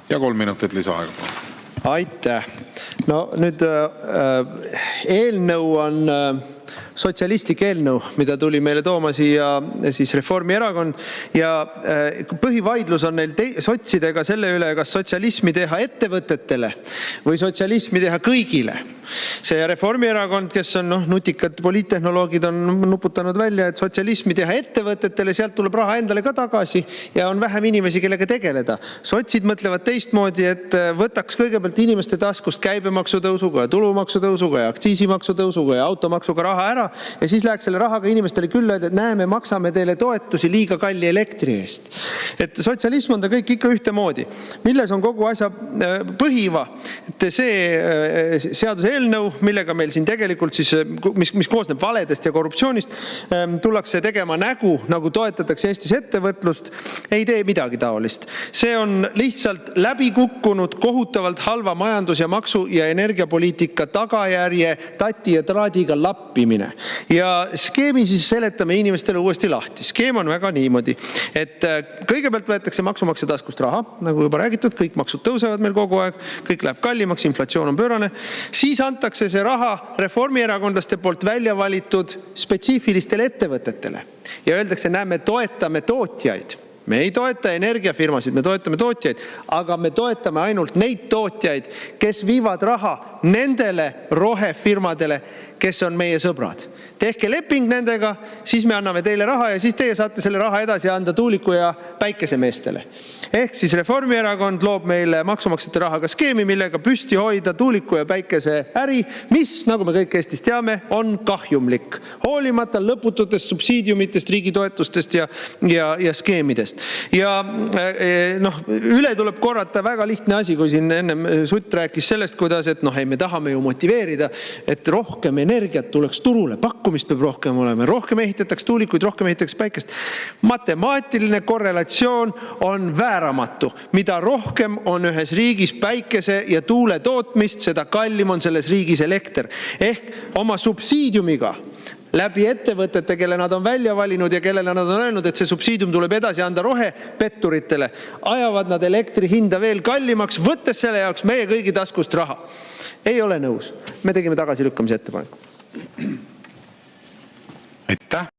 Ja 3 minutit lisaaega. Aitäh. No nüüd eelnõu on sotsialistlik eelnõu, mida tuli meile tooma siia siis Reformierakond ja põhivaidlus on neil sotsidega selle üle, kas sotsialismi teha ettevõtetele või sotsialismi teha kõigile. See Reformierakond, kes on nutikad poliittehnoloogid, on nuputanud välja, et sotsialismi teha ettevõtetele, sealt tuleb raha endale ka tagasi ja on vähem inimesi, kellega tegeleda. Sotsid mõtlevad teistmoodi, et võtaks kõigepealt inimeste taskust käibemaksu tõusuga ja tulumaksu tõusuga ja aktsiisimaksu tõusuga ja automaksuga raha ära ja siis läheks selle rahaga inimestele külla, et näeme, maksame teile toetusi liiga kalli elektri eest. Et sotsialism on ta kõik ikka ühtemoodi. Milles on kogu asja põhiva? Et see seaduseelnõu, millega meil siin tegelikult siis, mis koosneb valedest ja korruptsioonist, tullakse tegema nägu, nagu toetatakse Eestis ettevõtlust, ei tee midagi taolist. See on lihtsalt läbikukkunud kohutavalt halva majandus- ja maksu- ja energiapoliitika tagajärje tati ja traadiga lappimine. Ja skeemi siis seletame inimestele uuesti lahti. Skeem on väga niimoodi, et kõigepealt võetakse maksumaksja taskust raha, nagu juba räägitud, kõik maksud tõusevad meil kogu aeg, kõik läheb kallimaks, inflatsioon on pöörane, siis antakse see raha reformierakondlaste poolt välja valitud spetsiifilistele ettevõtetele ja öeldakse, näeme, toetame tootjaid. Me ei toeta energiafirmasid, me toetame tootjaid, aga me toetame ainult neid tootjaid, kes viivad raha nendele rohefirmadele, kes on meie sõbrad. Tehke leping nendega, siis me anname teile raha ja siis teie saate selle raha edasi anda tuuliku ja päikesemeestele. Ehk siis Reformierakond loob meile maksumaksjate rahaga skeemi, millega püsti hoida tuuliku ja päikese äri, mis, nagu me kõik Eestis teame, on kahjumlik. Hoolimata lõpututest subsiidiumitest, riigitoetustest ja skeemidest. Ja üle tuleb korrata väga lihtne asi, kui siin ennem Sutt rääkis sellest, kuidas, et me tahame ju motiveerida, et rohkem energiat tuleks turule, pakkumist peab rohkem olema, rohkem ehitataks tuulikuid, rohkem ehitataks päikest. Matemaatiline korrelatsioon on vääramatu. Mida rohkem on ühes riigis päikese ja tuule tootmist, seda kallim on selles riigis elekter. Ehk oma subsiidiumiga läbi ettevõtete, kelle nad on välja valinud ja kellele nad on öelnud, et see subsiidium tuleb edasi anda rohepetturitele, ajavad nad elektri hinda veel kallimaks, võttes selle jaoks meie kõigi taskust raha. Ei ole nõus. Me tegime tagasilükkamise ettepaneku. Aitäh!